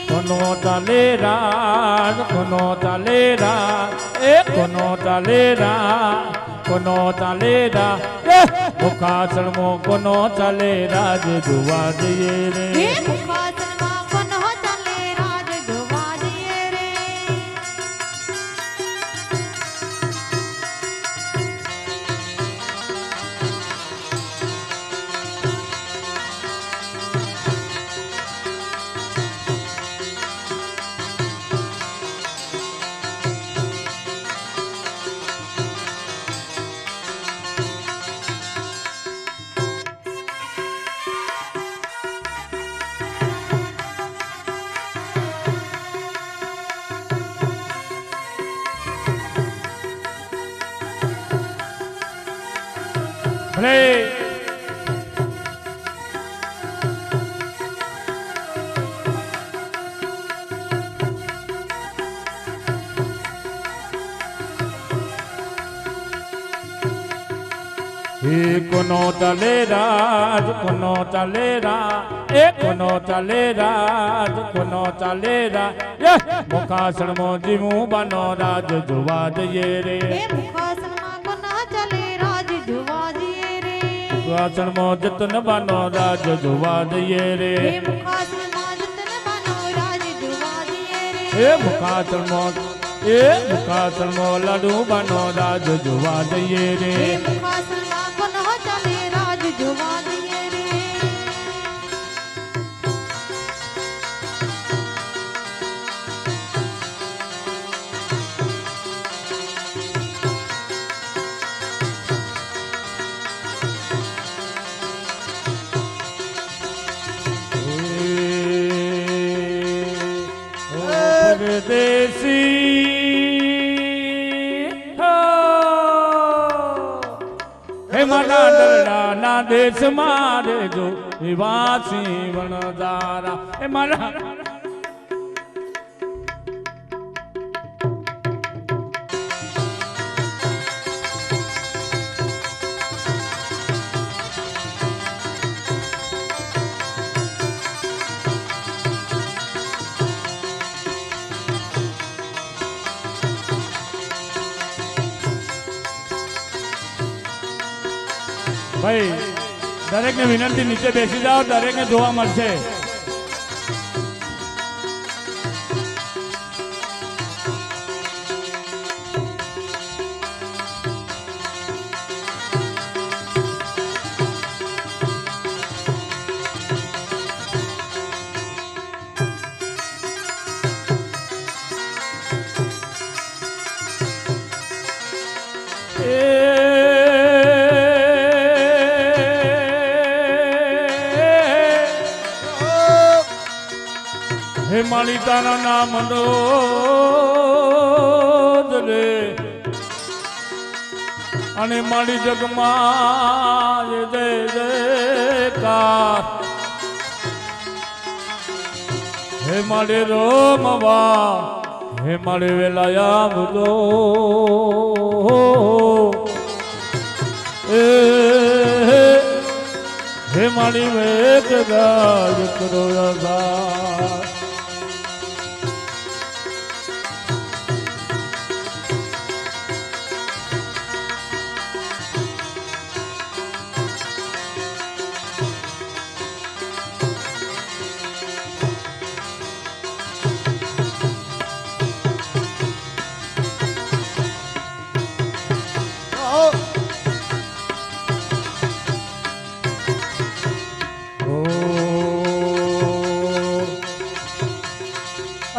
કોનો ચાલે રાજ કોનો ચાલે રાજ એ કોનો ચાલે રાજ કોનો ચાલે રાજ મુખાસણમો કોનો ચાલે રાજ જોવા જઈએ રે મુખાસણમાં કોનો ચાલે રાજ જોવા જઈએ રે ભલે કોનો ચાલે રાજ કોનો ચાલે રાજ એ કોનો ચાલે રાજ કોનો ચાલે રાજ મુખાસણમો જીવું બનો રાજ જોવા જઈએ રે મુખાસણમાં કોનો ચાલે રાજ જોવા જઈએ રે મુખાસણમો જતન બનો રાજ જોવા જઈએ રે મુખાસણમાં જતન બનો રાજ જોવા જઈએ રે એ મુખાસણમો લાડુ બનો રાજ જોવા જઈએ રે મુખાસણમાં કોનો ચાલે રાજ જોવા જઈએ રે પરદેશી હે મારા દરડાના દેશ મારે જો વિવાસી વણદારા હે મારા ભાઈ દરેકને વિનંતી નીચે બેસી જાઓ દરેકને જોવા મળશે હે મારી તારા નામ નો રે અને મારી જગમાં જય જયકાર હે મારે રોમવા હે મારે વેલાયા બધો હે મારી વેદ ગાય કરો યાર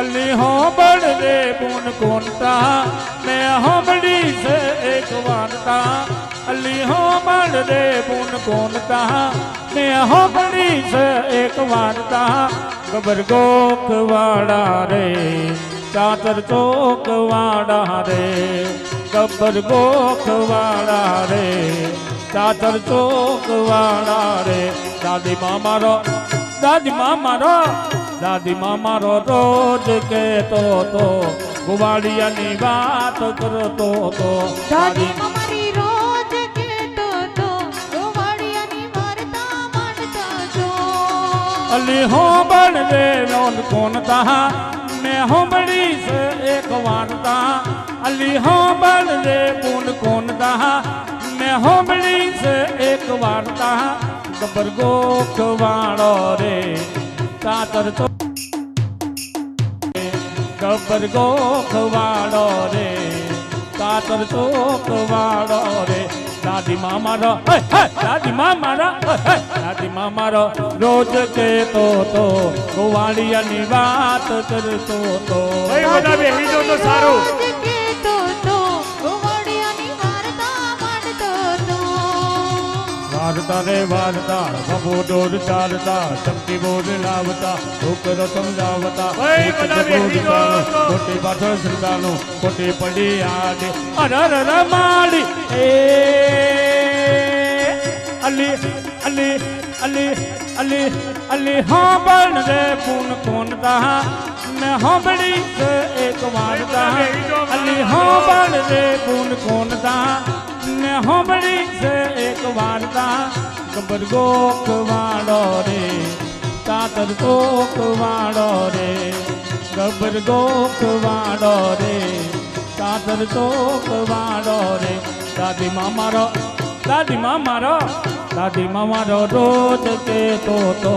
अली हो बड़ रे बुन कोनता मैं हो बड़ी से एक वानता अली हो बड़ रे बुन कोनता मैं हो बड़ी से एक वानता गबर गोक वाड़ा रे चातर चौक वाड़ा रे गबर गोक वाड़ा रे चातर चौक वाड़ा रे दादी मामा रो दादी मामा रो रोज कहतो तो गुवाड़िया नी बात करतो तो दादी मारी रोज कहतो तो गुवाड़िया नी वार्ता मानता तो અલી હો બળ રે બોન કોણ તા મેં હોંભળી છે એક વાર્તા અલી હો બળ રે બોન કોણ તા મેં હોંભળી છે એક વાર્તા ગબર ગોખ વાળો રે કાતર તો ગબર ગોખ વાળો રે કાતર ચોક વાળો રે દાદી માં મારો દાદી માં મારા દાદી માં મારો રોજ કેતો તો ગોવાળિયાની વાત કરતો તો ભાઈ બધા બેહી જાઓ તો સારું. રોજ કહેતો તો ગોવાળિયાની વાર્તા માંડતો તો. વાર્તા રે વાર્તા બબો ડોર ચાલતા ચમકી બોર લાવતા છોકરો સમજાવતા ભાઈ બધા બેસી જાઓ તો. ખોટી પાછળ શ્રદ્ધાનું ખોટી પડી આડે અરર રમાડી એ અલી અલી અલી અલી અલી હા બળ રે પૂન કોનતા મેં હોંભળી છે એક વાર્તા અલી હા બળ રે પૂન કોનતા મેં હોંભળી છે એક વાર્તા ગબર ગોખ વાળો રે કાતર ચોક વાળો રે ગબર ગોખ વાળો રે કાતર ચોક વાળો રે દાદી માં મારો દાદી માં મારો દાદી માં મારો રોજ કેતો તો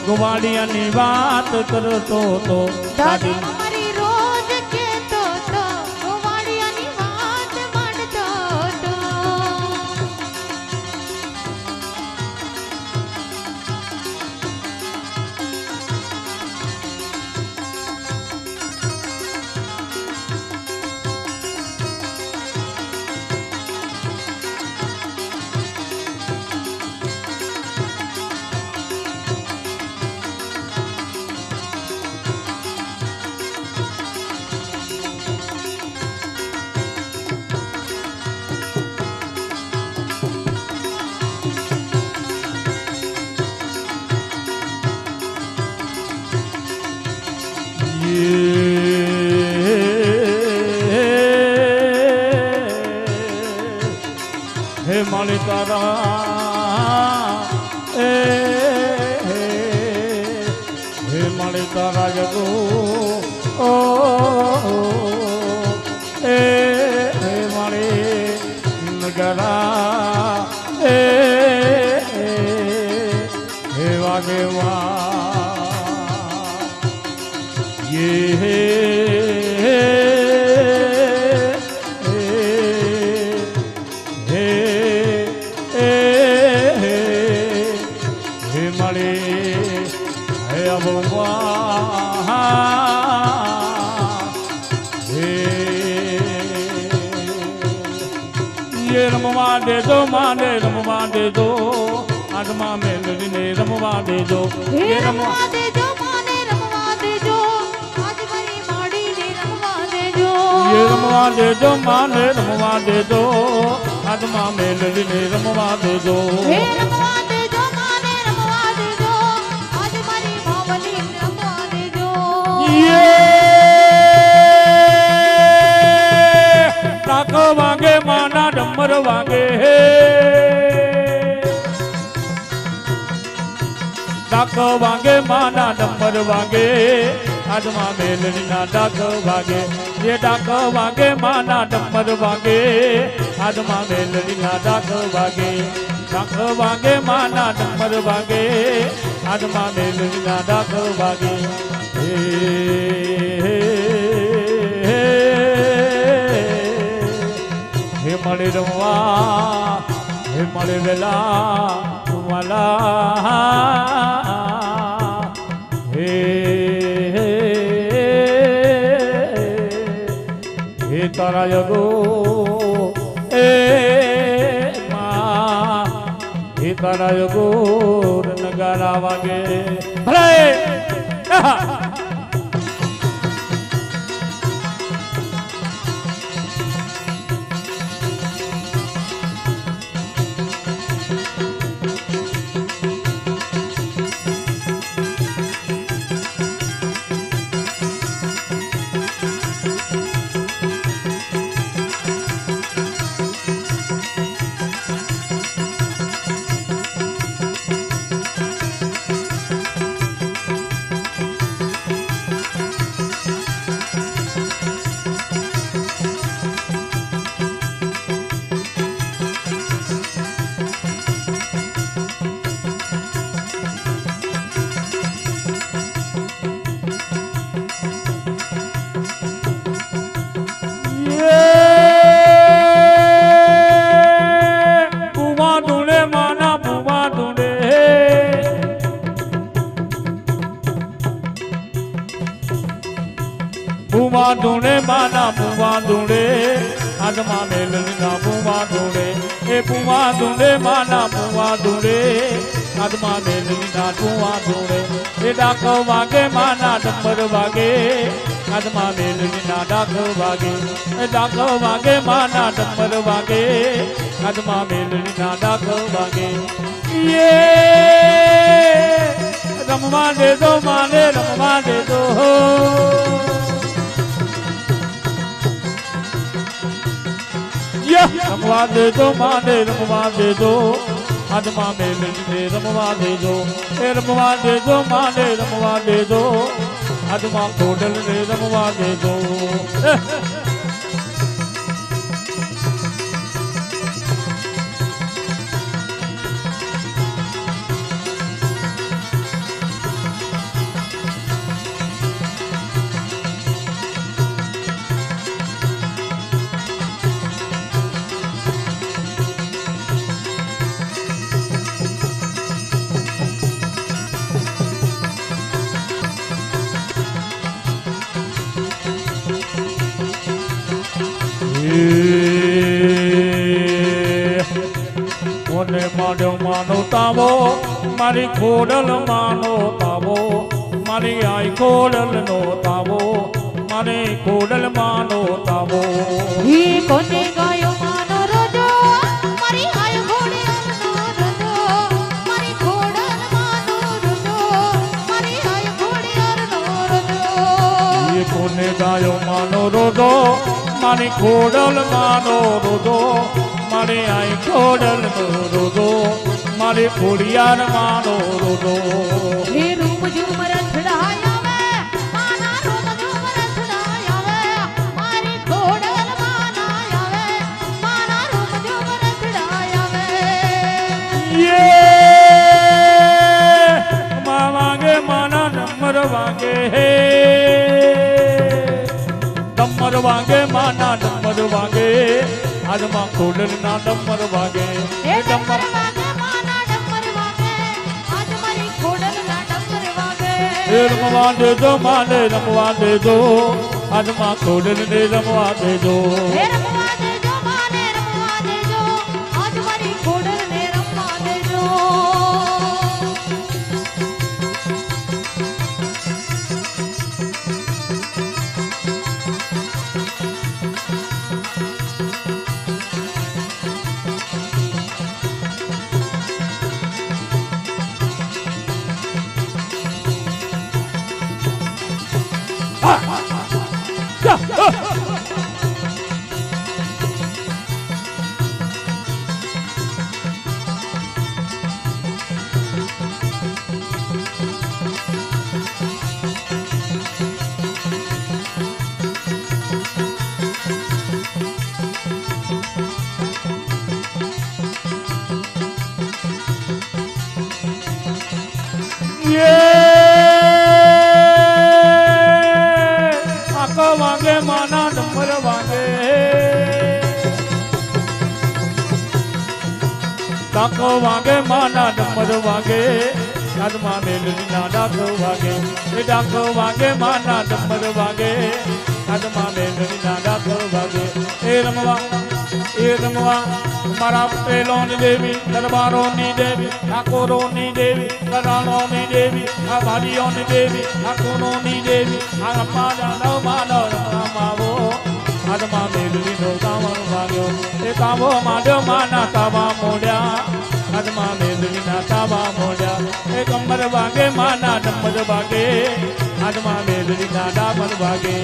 ગોવાળિયાની વાત કરતો તો દાદી મારી રોજ કહેતો તો ગોવાળિયાની વાત માંડતો તો. હે માળી તારા હે માળી તારા જગો ઓ હે માળી નગરા હે વાગે વા ये મળે હે અબવા ये રમવા દેજો માને રમવા દેજો આત્મા મેલડીને રમવા દેજો હે રમવા દેજો માને રમવા દેજો આજ મારી માડીને રમવા દેજો. ये રમવા દેજો માને રમવા દેજો આત્મા મેલડીને રમવા દેજો હે રમવા દેજો માને રમવા દેજો આજ મારી માવલીને રમવા દેજો. તાક વાગે માના ડમર વાગે તાક વાગે માના ડમર વાગે આજમાં મેલડીના ડાક વાગે ये ડાક વાગે માના ડમર વાગે આજમાં મેલડીના ડાક વાગે ડાક વાગે માના ડમર વાગે આજમાં મેલડીના ડાક વાગે હે મળે રમવા હે મળે વેલા વાલા હે હે તારા યગો એ મા હે તારા યગો નગારા વાગે ભલે ભૂવા ધૂણે માના ભૂવા ધૂણે હાથમાં મેલડીના ભૂવા ધૂણે એ ભૂવા ધૂણે માના ભૂવા ધૂણે હાથમાં મેલડીના ભૂવા ધૂણે એ ડાક વાગે માના ડમર વાગે હાથમાં મેલડીના ડાક વાગે એ ડાક વાગે માના ડમર વાગે હાથમાં મેલડીના ડાક વાગે રમવા દે દો માને રમવા દે દો રમવા દે દો માને રમવા દે દો હાથમાં મેલડીને રમવા દે દો એ રમવા દે દો માને રમવા દે દો હાથમાં ખોડલને રમવા દે દો કોને માંડ્યો માનો તાવો મારી ખોડલ માનો તાવો મારી આઈ ખોડલ નો તાવો મારી ખોડલ માનો તાવો ઈ કોને ગાયો માનો રોજો મારી આય ઘોડિયાનો રોજો મારી ખોડલ માનો રોજો મારી આય ઘોડિયાનો રોજો ઈ કોને ગાયો માનો રોજો મારી ખોડલ માનો રોજો મારી આઈ ખોડલ નો રોજો મારી ખોડિયાર માનો રોજો હે રૂમ ઝુમ રથડાય આવે માના રૂમ ઝુમ રથડાય આવે મારી ખોડલ માના આવે માના રૂમ ઝુમ રથડાય આવે વાગે માના ડમર વાગે ડમર વાગે માના ડમર વાગે હાથમાં ખોડલના ડમર વાગે હે ડમર વાગે માના ડમર વાગે આજ મારી ખોડલના ડમર વાગે રમવા દેજો માને રમવા દેજો હાથમાં ખોડલને રમવા દેજો હે રમવા દેજો માને રમવા દેજો આજ મારી ખોડલને રમવા દેજો આકો વાગે માના ડમર વાગે ડાકો વાગે માના ડમર વાગે હાથમાં મેલડીના ડાકો વાગે એ ડાકો વાગે માના ડમર વાગે હાથમાં મેલડીના ડાકો વાગે એ રમવા મારા પટેલોની દેવી દરબારોની દેવી ઠાકોરોની દેવી કરાણોની દેવી આ ભાડીઓની દેવી ઠાકોરોની દેવી આ રમવા માનવ રમાવો હાથમાં મેલડીનો કામણ વાગ્યો એ કામો માંડ્યો માના તાવા મોડ્યા હાથમાં મેલડીના તાવા મોડ્યા એ કમર વાગે માના ડમર વાગે હાથમાં મેલડીના ડામર વાગે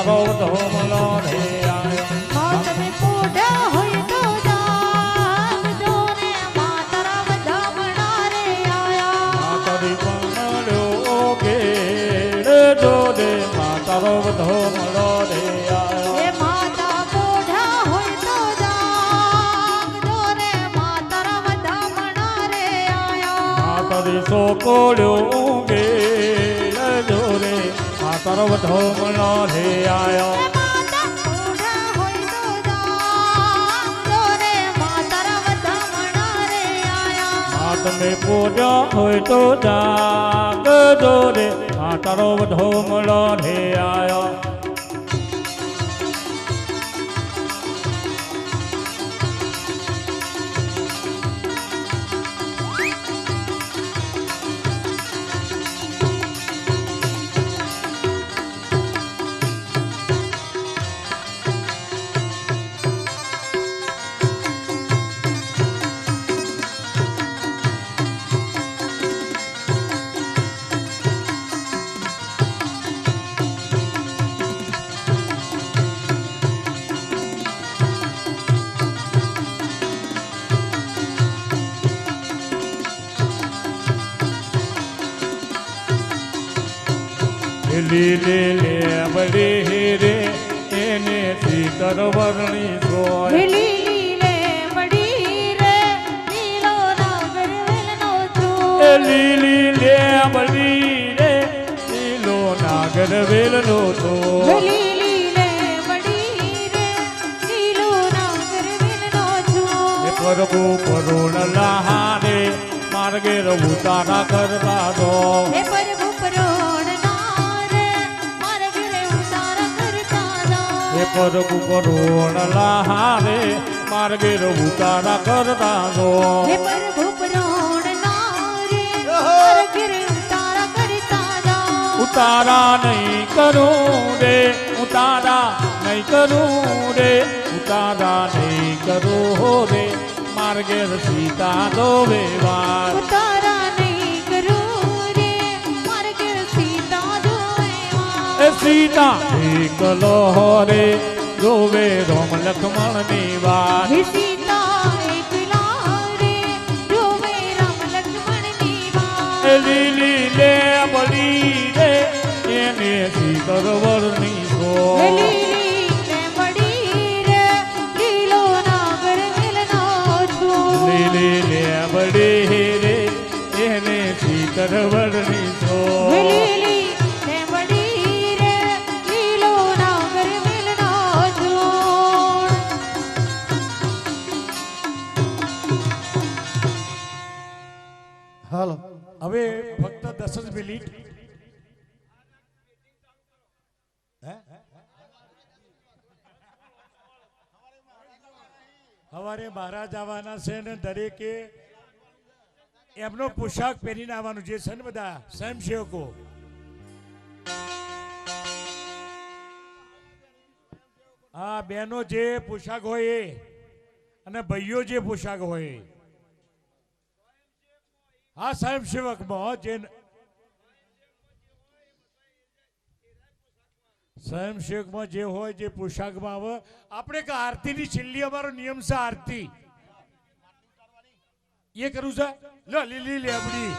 તારો ધોમલો રે આયો તમે પોઢા હોય તો જાગજો ને માતરા બધા મણા રે આયા તારી પાણ્યો ઘેડ જો રે તારો ધોમલો રે આયો એ માતા પોઢા હોય તો જાગજો ને માતરા બધા મણા રે આયા તારી સોકોળ્યો ઘેડ જો રે તારો ધોમલો રે આયો તમે પૂજા હોય તો જાગજો રે તારો ધોમલો રે આયો લીલે લેબડી રે એને શીતળ વર્ણી સોય લીલે મડી રે લીલો નાગર વેલનો છું લીલી લેબડી રે લીલો નાગર વેલનો તો લીલે મડી રે લીલો નાગર વેલનો છું પ્રભુ કરુણ લહારે માર્ગે રહું તારા કરવા દો હે પ્રભુ પરોણ નારે મારે ઘરે ઉતારા કરતા દો હે પ્રભુ કરુણ લહારે માર્ગે રહું તારા કરતા દો હે પ્રભુ પરોણ નારે મારે ઘરે ઉતારા કરતા દો ઉતારા નહીં કરું રે ઉતારા નહીં કરું રે ઉતારા નહીં કરું રે માર્ગે સીતા દો વેવાર ઉતારા નહીં કરું રે મારે ઘરે સીતા જોવા એ સીતા એકલો રે જોવે રોમ લક્ષ્મણ ની વાત હે સીતા એકલા રે જોવે રામ લક્ષ્મણ ની વાત એ લીલી લે બળી રે એને શીતળ વરની સો લીલી ને મડી રે લીલો નાગર વેલનો છું લીલી લે બળી રે એને શીતળ વરની સો લીલી ને મડી રે લીલો નાગર વેલનો છું હાલો હવે ફક્ત 10 જ મિનિટ સવારે મહારાજ આવવાના છે ને દરેકે એમનો પોશાક પહેરીને આવવાનું જે છે ને બધા સ્વયંસેવકો આ બહેનો જે પોશાક હોય એ અને ભાઈઓ જે પોશાક હોય એ. આ સ્વયંસેવકમાં જે સ્વયંસેવકમાં જે હોય જે પોશાકમાં આવે આપણે કે આરતીની છેલ્લી અમારો નિયમ છે આરતી એ કરવું છે લો લીલી લેબડી